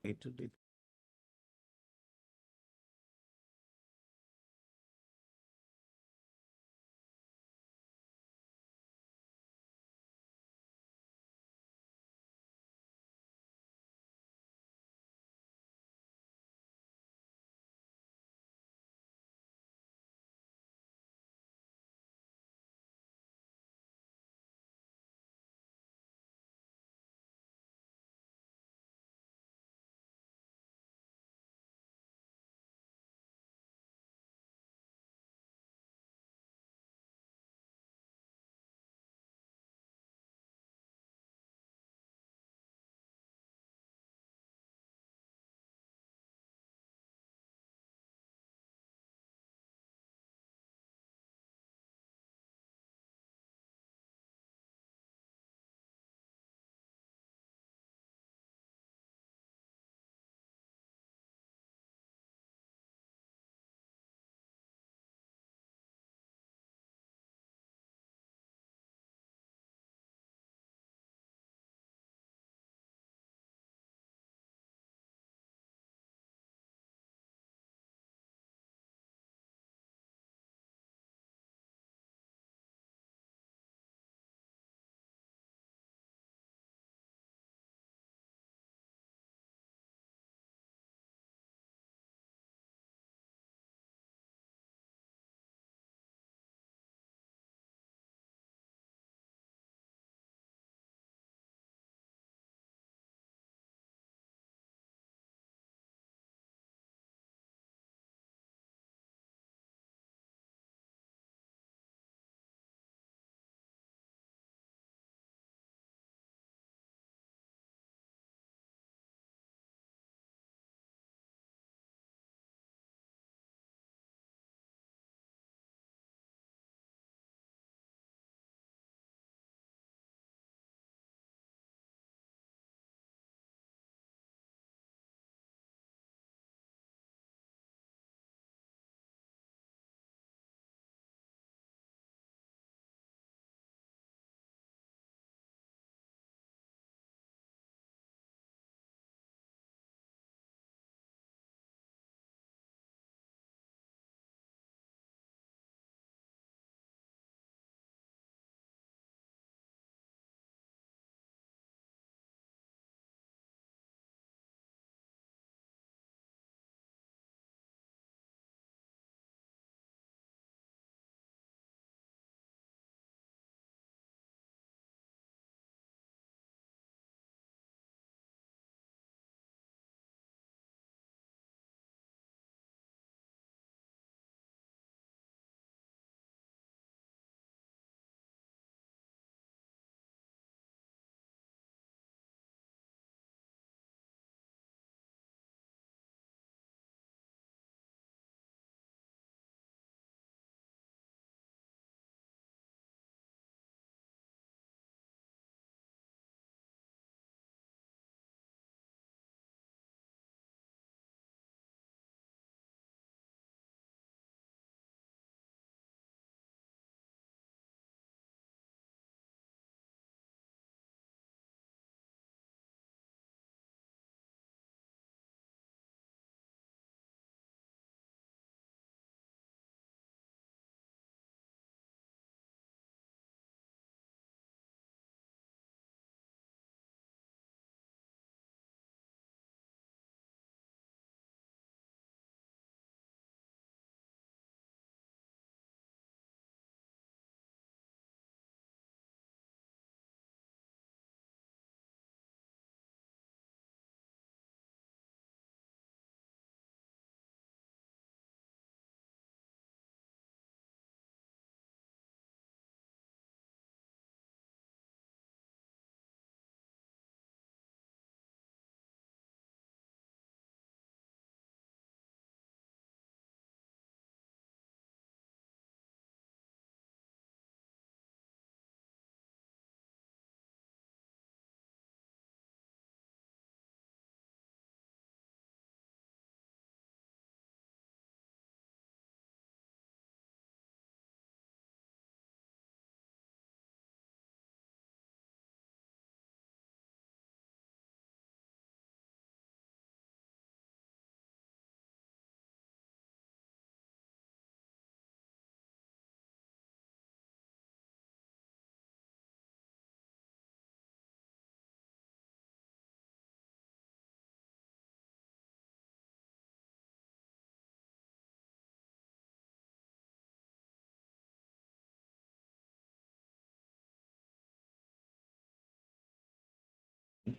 It will be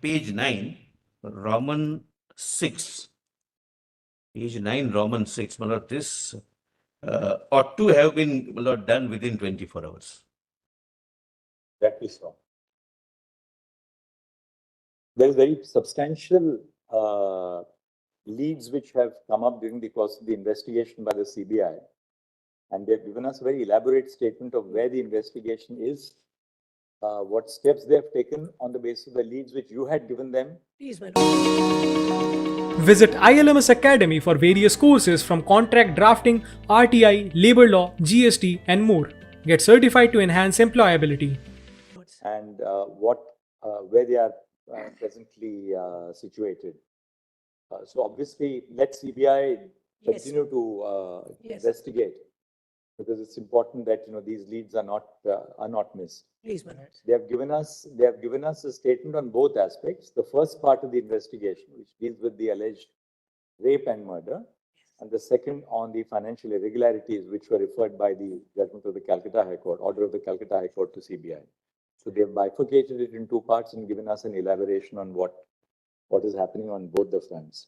page 9, Roman 6. Page 9, Roman 6. Malad, this ought to have been done within 24 hours. That we saw. There is very substantial leads which have come up during the course of the investigation by the CBI. And they've given us a very elaborate statement of where the investigation is, what steps they have taken on the basis of the leads which you had given them. Please, Manoj. Visit ILMS Academy for various courses from contract drafting, RTI, labor law, GST, and more. Get certified to enhance employability. And where they are presently situated. So obviously, let CBI continue to investigate, because it's important that these leads are not missed. Please, Manoj. They have given us a statement on both aspects. The first part of the investigation, which deals with the alleged rape and murder, and the second on the financial irregularities, which were referred by the judgment of the Calcutta High Court, order of the Calcutta High Court to CBI. So they have bifurcated it in two parts and given us an elaboration on what is happening on both the fronts.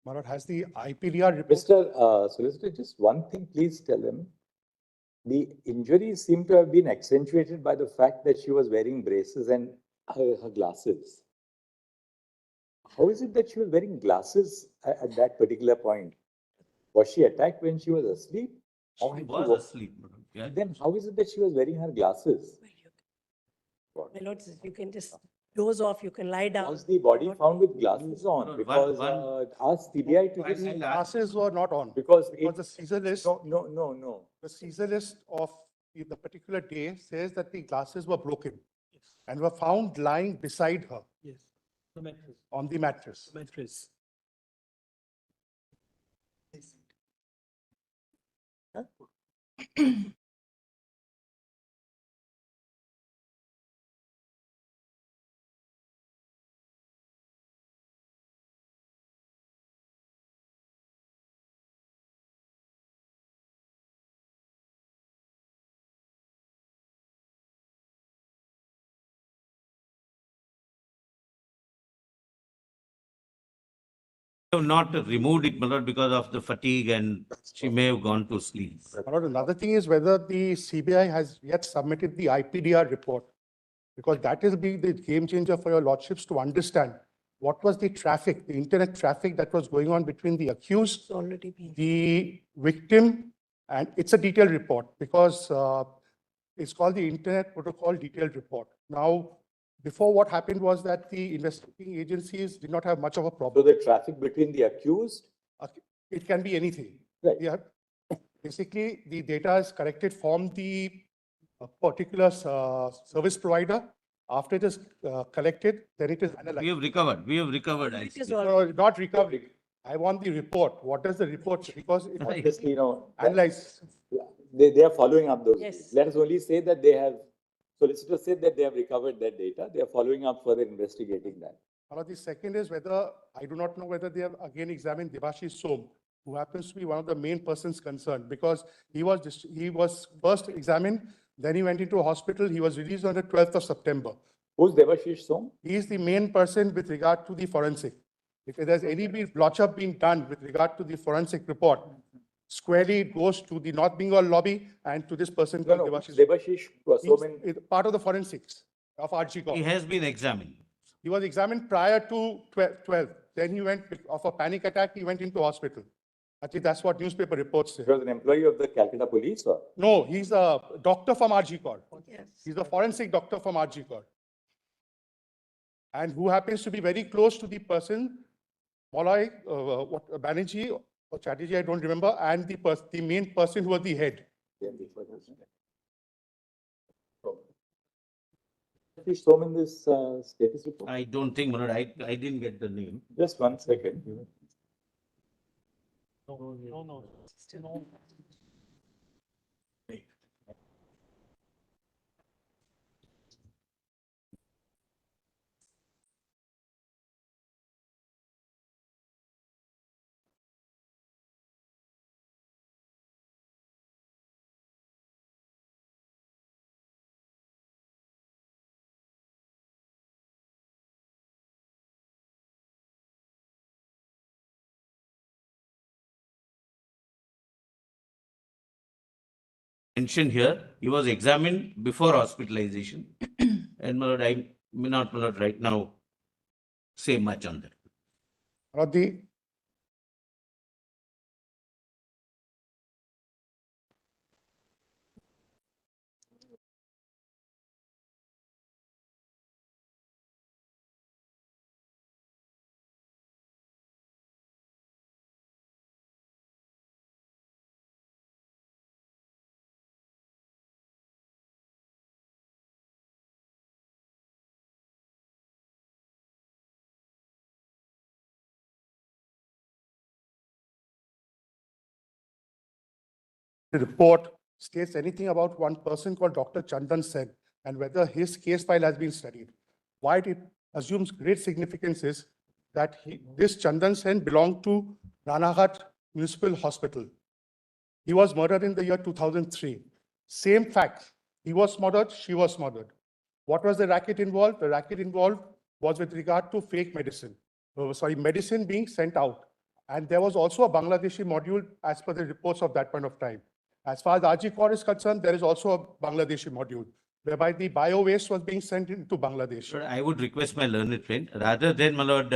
Manoj, has the IPDR report... Mr. Solicitor, just one thing, please tell him. The injuries seem to have been accentuated by the fact that she was wearing braces and her glasses. How is it that she was wearing glasses at that particular point? Was she attacked when she was asleep? She was asleep. Yeah. Then how is it that she was wearing her glasses? My lord, you can just doze off, you can lie down. Was the body found with glasses on? Because ask CBI to The glasses were not on. Because the Caesar list... No. The Caesar list of the particular day says that the glasses were broken and were found lying beside her. Yes. The mattress. On the mattress. Mattress. Have not removed it, Malad, because of the fatigue, and she may have gone to sleep. Manoj, another thing is whether the CBI has yet submitted the IPDR report, because that will be the game changer for your lordships to understand what was the traffic, the internet traffic that was going on between the accused, the victim, and it's a detailed report because it's called the Internet Protocol Detailed Report. Now, before, what happened was that the investigating agencies did not have much of a problem. So the traffic between the accused? It can be anything. Right. Yeah. Basically, the data is collected from the particular service provider. After it is collected, then it is analyzed. We have recovered. I see. No, not recovery. I want the report. What does the report say? Because it Obviously, analyzed. They are following up those. Yes. Let us only say that they have, solicitors said that they have recovered that data. They are following up further investigating that. The second is whether, I do not know whether they have again examined Debashish Som, who happens to be one of the main persons concerned, because he was first examined, then he went into a hospital. He was released on the 12th of September. Who's Debashish Som? He is the main person with regard to the forensic. If there's any blotch-up being done with regard to the forensic report, squarely it goes to the North Bengal lobby and to this person. No, Debashish Som is part of the forensics of RGKAR. He has been examined. He was examined prior to 12. Then he went, of a panic attack, he went into hospital. I think that's what newspaper reports say. He was an employee of the Calcutta police, or? No, he's a doctor from RGKAR. Yes. He's a forensic doctor from RGKAR. And who happens to be very close to the person, Molai, Banerjee or Chatterjee, I don't remember, and the main person who was the head. Som in this status report? I don't think, Manoj, I didn't get the name. Just 1 second. No. mentioned here, he was examined before hospitalization. And my lord, I may not, my lord, right now say much on that. Now, the report states anything about one person called Dr. Chandan Sen and whether his case file has been studied. Why it assumes great significance is that this Chandan Sen belonged to Ranaghat Municipal Hospital. He was murdered in the year 2003. Same fact. He was murdered, she was murdered. What was the racket involved? The racket involved was with regard to fake medicine. Medicine being sent out. And there was also a Bangladeshi module as per the reports of that point of time. As far as RGKAR is concerned, there is also a Bangladeshi module whereby the bio waste was being sent into Bangladesh. Sir, I would request my learned friend, rather than, my lord,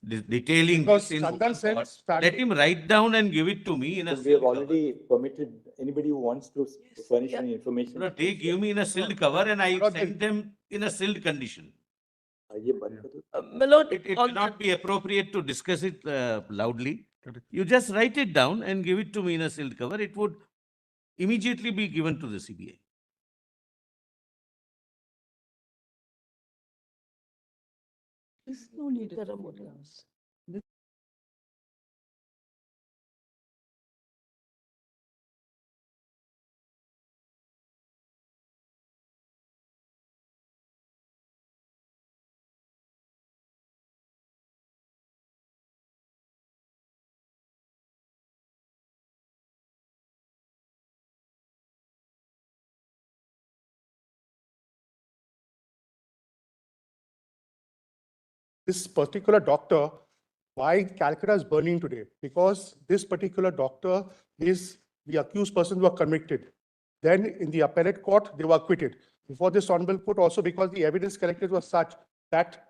detailing Because this in Chandan open Sen's court, family- let him write down and give it to me in a We have sealed cover. already permitted anybody who wants to furnish yeah. any information. No, they give me in a sealed cover and I Manoj, send them in a sealed condition. ये बंद कर दो। My lord, It on cannot be appropriate to discuss it loudly. You just write it down and give it to me in a sealed cover. It would immediately be given to the CBI. There's no need of There are more photographs. This particular doctor, why Calcutta is burning today? Because this particular doctor is the accused persons were convicted. Then in the appellate court, they were acquitted. Before this honorable court also, because the evidence collected was such that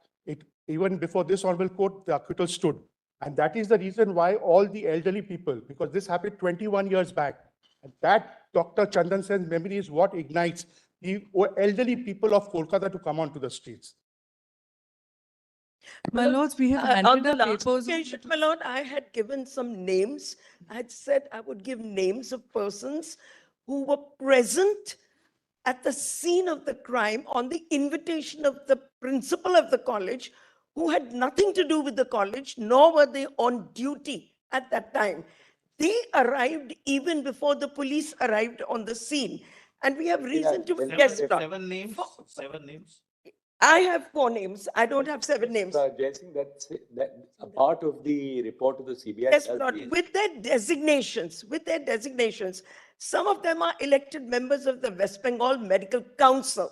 even before this honorable court, the acquittal stood. And that is the reason why all the elderly people, because this happened 21 years back, and that Dr. Chandan Sen's memory is what ignites the elderly people of Kolkata to come onto the streets. My lords, we have on handed the our last papers. occasion, my lord, I had given some names. I had said I would give names of persons who were present at the scene of the crime on the invitation of the principal of the college, who had nothing to do with the college, nor were they on duty at that time. They arrived even before the police arrived on the scene. And we have reason to, then- yes, Lord. Seven names, For- 7 names. I have 4 names. I don't have 7 names. Jaising, that's a part of the report of the CBI. Yes, does Lord, the- with their designations, some of them are elected members of the West Bengal Medical Council.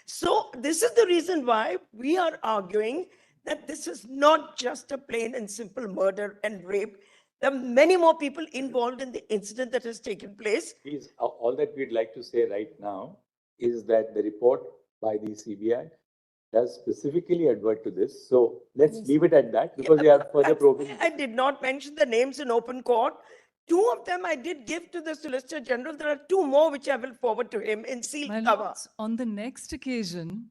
So this is the reason why we are arguing that this is not just a plain and simple murder and rape. There are many more people involved in the incident that has taken place. Please, all that we'd like to say right now is that the report by the CBI does specifically advert to this. So let's leave it at that because we have further probing. I did not mention the names in open court. 2 of them I did give to the Solicitor General. There are 2 more which I will forward to him in My sealed cover. lords, on the next occasion,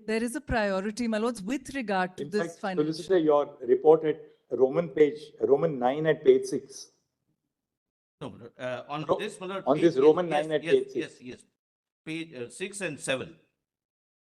there is a priority, my lords, with regard to In this fact, financial. Solicitor, your report at Roman 9 at page 6. No, on Ro- this, my lord, on this page- Roman yes, 9 at yes, page 6. Yes, yes. Page 6 and 7,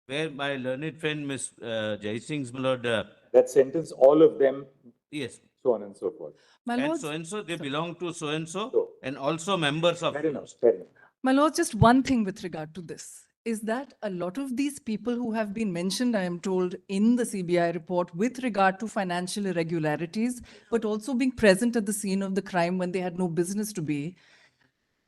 where my learned friend, Miss Jaising's, my lord, That sentence, all of them, yes, so on and so forth. My and lords, so, they belong to so, So- and also members of. Fair enough, fair enough. my lords, just one thing with regard to this is that a lot of these people who have been mentioned, I am told, in the CBI report with regard to financial irregularities, but also being present at the scene of the crime when they had no business to be,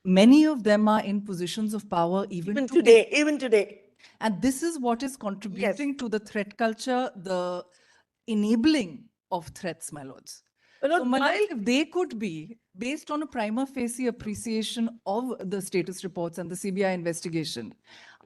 many of them are in positions of power Even today. And this is what is contributing to the threat culture, the enabling of threats, my lords. My lord, So, my lord, while- if they could be, based on a prima facie appreciation of the status reports and the CBI investigation,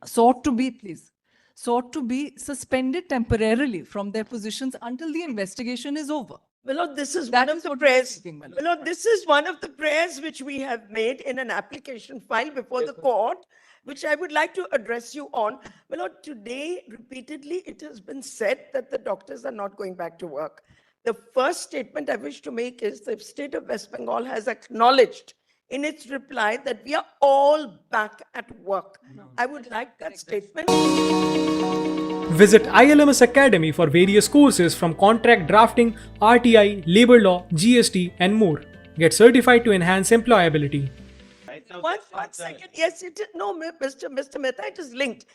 sought to be, please, sought to be suspended temporarily from their positions until the investigation is over. My lord, this is That one of is the what we are prayers. seeking, my My lord. lord, this is one of the prayers which we have made in an application file before the court, which I would like to address you on. My lord, today repeatedly it has been said that the doctors are not going back to work. The first statement I wish to make is the state of West Bengal has acknowledged in its reply that we are all back at work. I would like that statement. Visit ILMS Academy for various courses from contract drafting, RTI, labor law, GST, and more. Get certified to enhance employability. Right now, One that's not the- second. Yes, it is. No, Mr. Mehta, it is linked.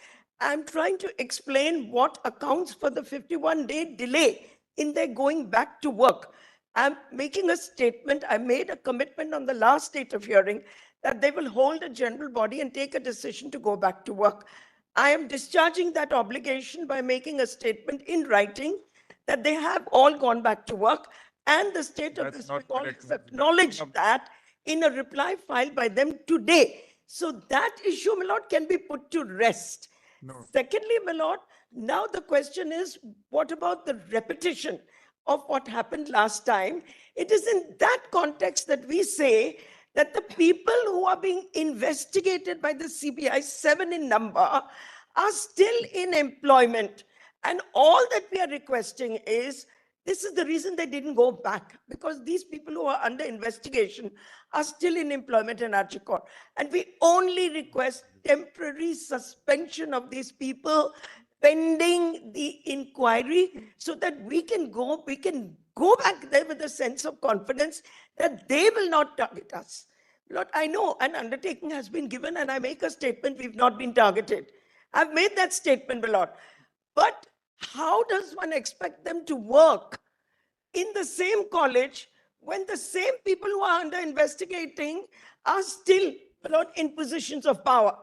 I'm trying to explain what accounts for the 51-day delay in their going back to work. I'm making a statement. I made a commitment on the last date of hearing that they will hold a general body and take a decision to go back to work. I am discharging that obligation by making a statement in writing that they have all gone back to work, and the state of West Bengal has acknowledged that in a reply filed by them today. So that issue, my lord, can be put to rest. Secondly, my lord, now the question is, what about the repetition of what happened last time? It is in that context that we say that the people who are being investigated by the CBI, 7 in number, are still in employment. And all that we are requesting is, this is the reason they didn't go back, because these people who are under investigation are still in employment in RGKAR. And we only request temporary suspension of these people pending the inquiry, so that we can go back there with a sense of confidence that they will not target us. Lord, I know an undertaking has been given, and I make a statement, we've not been targeted. I've made that statement, my Lord. But how does one expect them to work in the same college when the same people who are under investigating are still, my Lord, in positions of power?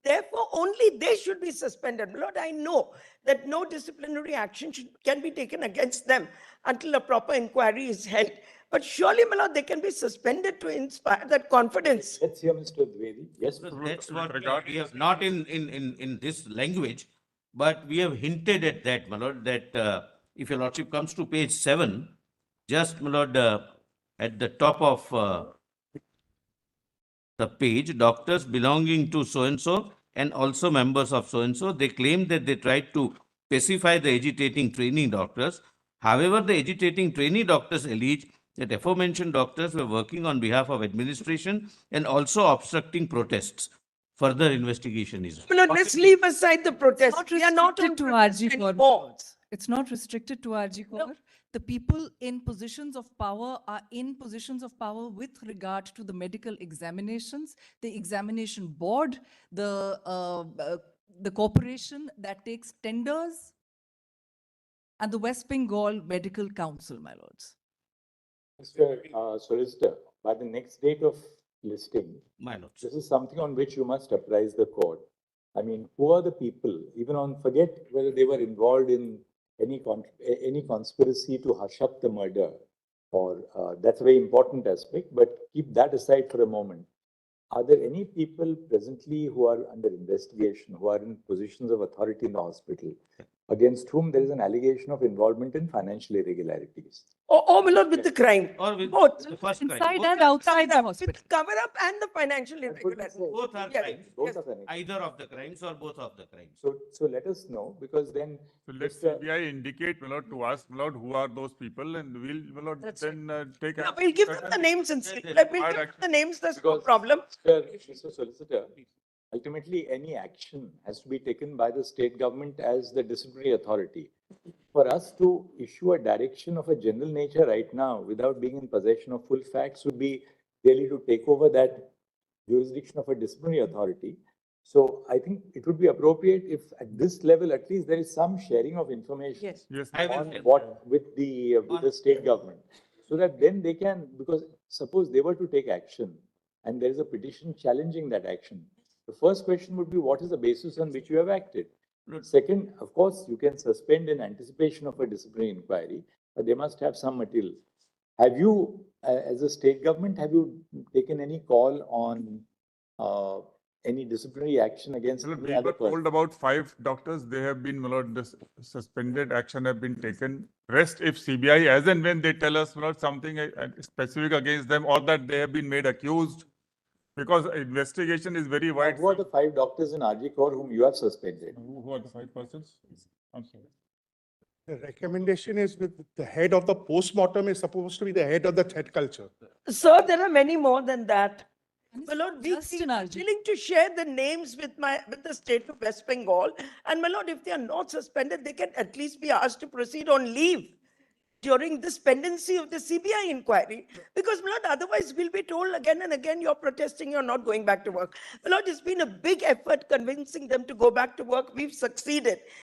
Therefore, only they should be suspended. My Lord, I know that no disciplinary action can be taken against them until a proper inquiry is held. But surely, my Lord, they can be suspended to inspire that confidence. Let's hear Mr. Dwivedi. Yes, So that's what we have, not in this language, but we have hinted at that, my lord, that if your lordship comes to page 7, just, my lord, at the top of the page, doctors belonging to so-and-so and also members of so-and-so, they claim that they tried to pacify the agitating trainee doctors. However, the agitating trainee doctors allege that aforementioned doctors were working on behalf of administration and also obstructing protests. Further investigation is. My Lord, let's leave aside the protest. Not We are not on restricted to protest RGKAR. anymore. It's not restricted to RGKAR. The people in positions of power are in positions of power with regard to the medical examinations, the examination board, the corporation that takes tenders, and the West Bengal Medical Council, my lords. Mr. Solicitor, by the next date of listing, My lord. this is something on which you must apprise the court. I mean, who are the people, even on, forget whether they were involved in any conspiracy to hush up the murder, or that's a very important aspect, but keep that aside for a moment. Are there any people presently who are under investigation, who are in positions of authority in the hospital, against whom there is an allegation of involvement in financial irregularities? Or, my Lord, with the crime. Or with Both. the first crime. Inside Both- and outside the With hospital. the cover up and the financial irregularities. Both are Yes, crimes. Both yes. are financial. Either of the crimes or both of the crimes. So let us know, because then. So let Mr. CBI indicate, my lord, to us, my lord, who are those people, and we'll, my lord, then take. Yeah, action. we'll give them the Certainly. names and Yes, yes. we'll give them the names, that's no Because, problem. Mr. Solicitor, ultimately, any action has to be taken by the state government as the disciplinary authority. For us to issue a direction of a general nature right now, without being in possession of full facts, would be really to take over that jurisdiction of a disciplinary authority. So I think it would be appropriate if at this level, at least there is some sharing of information. Yes. Yes, I will On share. what, with the state government, so that then they can, because suppose they were to take action and there is a petition challenging that action, the first question would be, what is the basis on which you have acted? Second, of course, you can suspend in anticipation of a disciplinary inquiry, but they must have some material. Have you, as a state government, have you taken any call on any disciplinary action against Well, any we other were person? told about 5 doctors, they have been, my lord, suspended, action have been taken. Rest, if CBI, as and when they tell us, my lord, something specific against them, or that they have been made accused, because investigation is very Now, wide. who are the 5 doctors in RGKAR whom you have suspended? Who are the 5 persons? I'm sorry. The recommendation is with the head of the postmortem is supposed to be the head of the threat culture. Sir, there are many more than that. And My it's lord, not we just in RG. willing to share the names with the state of West Bengal. And my lord, if they are not suspended, they can at least be asked to proceed on leave during this pendency of the CBI inquiry. Because my lord, otherwise we'll be told again and again, you're protesting, you're not going back to work. My lord, it's been a big effort convincing them to go back to work. We've succeeded.